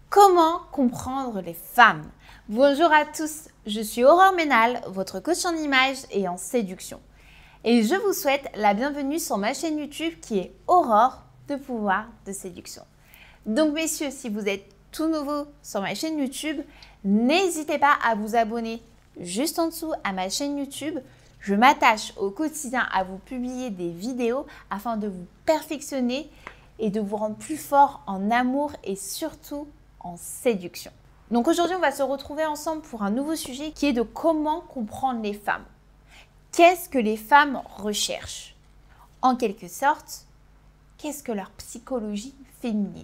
Comment comprendre les femmes? Bonjour à tous, je suis Aurore Ménal, votre coach en images et en séduction. Et je vous souhaite la bienvenue sur ma chaîne YouTube qui est Aurore de pouvoir de séduction. Donc messieurs, si vous êtes tout nouveau sur ma chaîne YouTube, n'hésitez pas à vous abonner juste en dessous à ma chaîne YouTube. Je m'attache au quotidien à vous publier des vidéos afin de vous perfectionner et de vous rendre plus fort en amour et surtout en séduction. Donc aujourd'hui, on va se retrouver ensemble pour un nouveau sujet qui est de comment comprendre les femmes. Qu'est-ce que les femmes recherchent? En quelque sorte, qu'est-ce que leur psychologie féminine?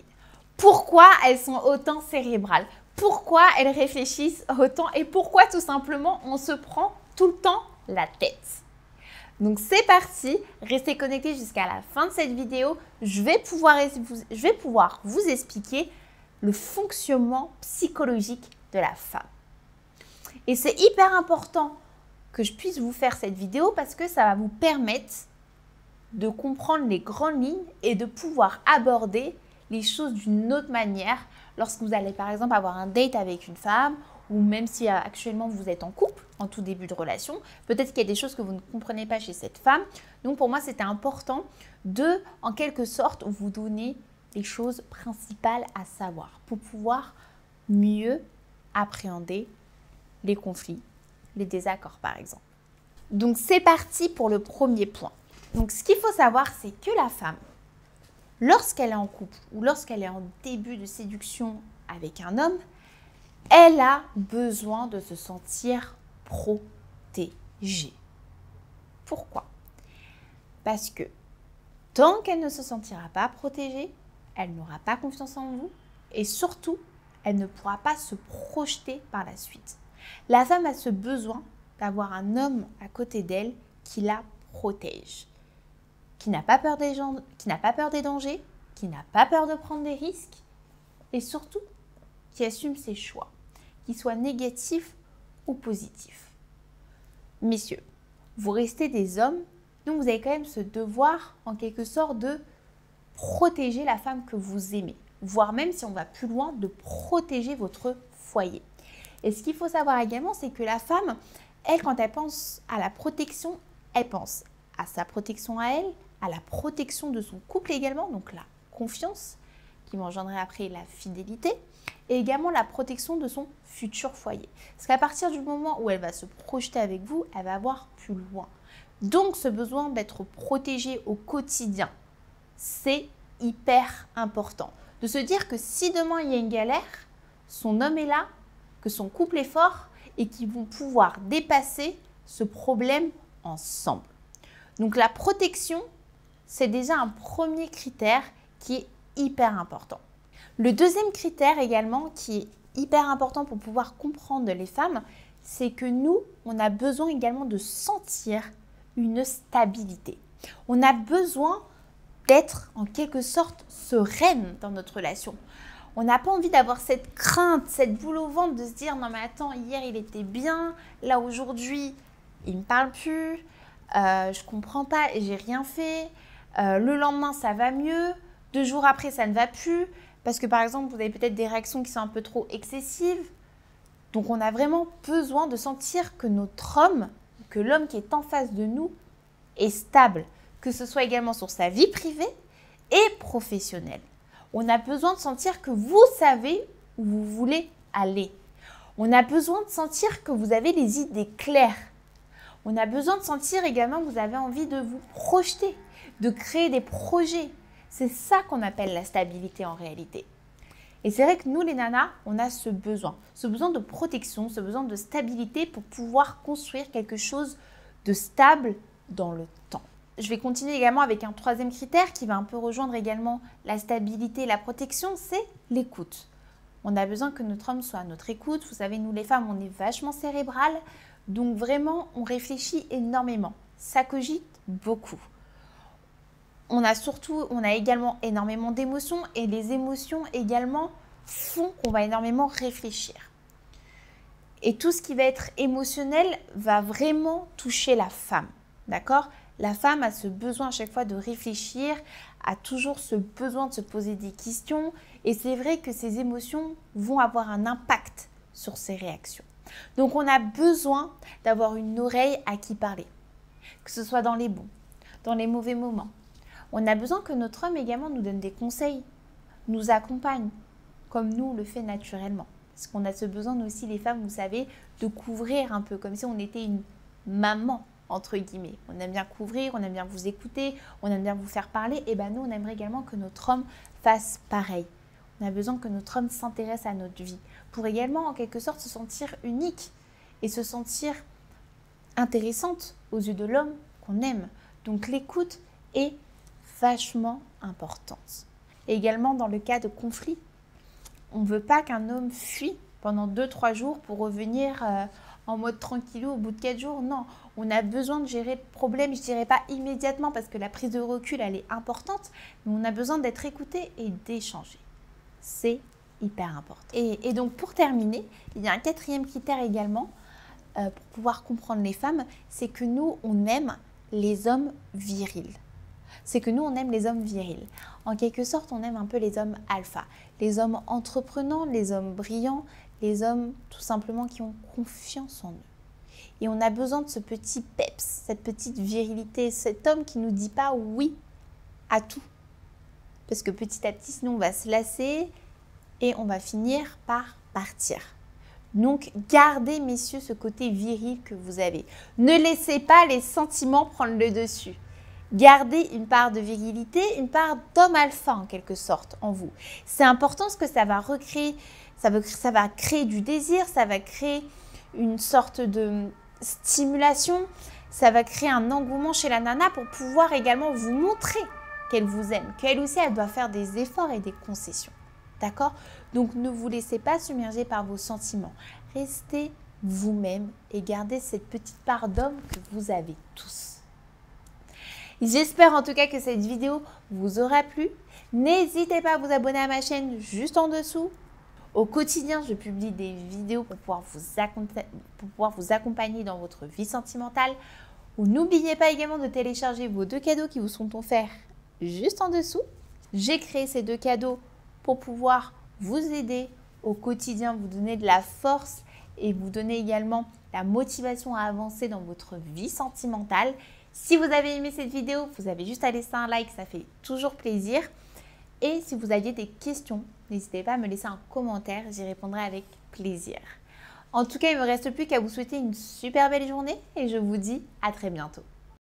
Pourquoi elles sont autant cérébrales? Pourquoi elles réfléchissent autant? Et pourquoi tout simplement on se prend tout le temps la tête? Donc c'est parti, restez connectés jusqu'à la fin de cette vidéo. Je vais pouvoir vous expliquer le fonctionnement psychologique de la femme. Et c'est hyper important que je puisse vous faire cette vidéo parce que ça va vous permettre de comprendre les grandes lignes et de pouvoir aborder les choses d'une autre manière lorsque vous allez par exemple avoir un date avec une femme ou même si actuellement vous êtes en couple, en tout début de relation, peut-être qu'il y a des choses que vous ne comprenez pas chez cette femme. Donc pour moi, c'était important de, en quelque sorte, vous donner les choses principales à savoir pour pouvoir mieux appréhender les conflits, les désaccords par exemple. Donc c'est parti pour le premier point. Donc ce qu'il faut savoir, c'est que la femme, lorsqu'elle est en couple ou lorsqu'elle est en début de séduction avec un homme, elle a besoin de se sentir protégée. Pourquoi? Parce que tant qu'elle ne se sentira pas protégée, elle n'aura pas confiance en vous et surtout, elle ne pourra pas se projeter par la suite. La femme a ce besoin d'avoir un homme à côté d'elle qui la protège, qui n'a pas peur des dangers, qui n'a pas peur de prendre des risques et surtout, qui assume ses choix, qu'ils soient négatifs ou positifs. Messieurs, vous restez des hommes, donc vous avez quand même ce devoir en quelque sorte de protéger la femme que vous aimez, voire même si on va plus loin, de protéger votre foyer. Et ce qu'il faut savoir également, c'est que la femme, elle, quand elle pense à la protection, elle pense à sa protection à elle, à la protection de son couple également, donc la confiance qui m'engendrerait après la fidélité, et également la protection de son futur foyer. Parce qu'à partir du moment où elle va se projeter avec vous, elle va voir plus loin. Donc ce besoin d'être protégée au quotidien, c'est hyper important. De se dire que si demain il y a une galère, son homme est là, que son couple est fort et qu'ils vont pouvoir dépasser ce problème ensemble. Donc la protection, c'est déjà un premier critère qui est hyper important. Le deuxième critère également qui est hyper important pour pouvoir comprendre les femmes, c'est que nous, on a besoin également de sentir une stabilité. On a besoin d'être en quelque sorte sereine dans notre relation. On n'a pas envie d'avoir cette crainte, cette boule au ventre de se dire « Non mais attends, hier il était bien, là aujourd'hui il ne me parle plus, je ne comprends pas et j'ai rien fait, le lendemain ça va mieux, 2 jours après ça ne va plus ». Parce que par exemple, vous avez peut-être des réactions qui sont un peu trop excessives. Donc on a vraiment besoin de sentir que notre homme, que l'homme qui est en face de nous est stable. Que ce soit également sur sa vie privée et professionnelle. On a besoin de sentir que vous savez où vous voulez aller. On a besoin de sentir que vous avez les idées claires. On a besoin de sentir également que vous avez envie de vous projeter, de créer des projets. C'est ça qu'on appelle la stabilité en réalité. Et c'est vrai que nous, les nanas, on a ce besoin de protection, ce besoin de stabilité pour pouvoir construire quelque chose de stable dans le temps. Je vais continuer également avec un troisième critère qui va un peu rejoindre également la stabilité et la protection, c'est l'écoute. On a besoin que notre homme soit à notre écoute. Vous savez, nous les femmes, on est vachement cérébrales, donc vraiment, on réfléchit énormément. Ça cogite beaucoup. On a également énormément d'émotions et les émotions également font qu'on va énormément réfléchir. Et tout ce qui va être émotionnel va vraiment toucher la femme, d'accord? La femme a ce besoin à chaque fois de réfléchir, a toujours ce besoin de se poser des questions et c'est vrai que ses émotions vont avoir un impact sur ses réactions. Donc on a besoin d'avoir une oreille à qui parler, que ce soit dans les bons, dans les mauvais moments. On a besoin que notre homme également nous donne des conseils, nous accompagne, comme nous on le fait naturellement. Parce qu'on a ce besoin, nous aussi les femmes, vous savez, de couvrir un peu, comme si on était une maman, entre guillemets. On aime bien couvrir, on aime bien vous écouter, on aime bien vous faire parler. Et bien nous, on aimerait également que notre homme fasse pareil. On a besoin que notre homme s'intéresse à notre vie, pour également en quelque sorte se sentir unique et se sentir intéressante aux yeux de l'homme qu'on aime. Donc l'écoute est vachement importante. Et également dans le cas de conflit, on ne veut pas qu'un homme fuit pendant 2-3 jours pour revenir en mode tranquillou au bout de 4 jours. Non, on a besoin de gérer le problème, je ne dirais pas immédiatement parce que la prise de recul, elle est importante, mais on a besoin d'être écouté et d'échanger. C'est hyper important. Et donc pour terminer, il y a un 4e critère également pour pouvoir comprendre les femmes, c'est que nous, on aime les hommes virils. C'est que nous, on aime les hommes virils. En quelque sorte, on aime un peu les hommes alpha, les hommes entreprenants, les hommes brillants, les hommes tout simplement qui ont confiance en eux. Et on a besoin de ce petit peps, cette petite virilité, cet homme qui ne nous dit pas oui à tout. Parce que petit à petit, sinon on va se lasser et on va finir par partir. Donc, gardez, messieurs, ce côté viril que vous avez. Ne laissez pas les sentiments prendre le dessus. Gardez une part de virilité, une part d'homme alpha en quelque sorte en vous. C'est important parce que ça va recréer, ça va créer du désir, ça va créer une sorte de stimulation, ça va créer un engouement chez la nana pour pouvoir également vous montrer qu'elle vous aime, qu'elle aussi elle doit faire des efforts et des concessions. D'accord? Donc ne vous laissez pas submerger par vos sentiments. Restez vous-même et gardez cette petite part d'homme que vous avez tous. J'espère en tout cas que cette vidéo vous aura plu. N'hésitez pas à vous abonner à ma chaîne juste en dessous. Au quotidien, je publie des vidéos pour pouvoir vous accompagner dans votre vie sentimentale. N'oubliez pas également de télécharger vos 2 cadeaux qui vous sont offerts juste en dessous. J'ai créé ces 2 cadeaux pour pouvoir vous aider au quotidien, vous donner de la force et vous donner également la motivation à avancer dans votre vie sentimentale. Si vous avez aimé cette vidéo, vous avez juste à laisser un like, ça fait toujours plaisir. Et si vous aviez des questions, n'hésitez pas à me laisser un commentaire, j'y répondrai avec plaisir. En tout cas, il ne me reste plus qu'à vous souhaiter une super belle journée et je vous dis à très bientôt.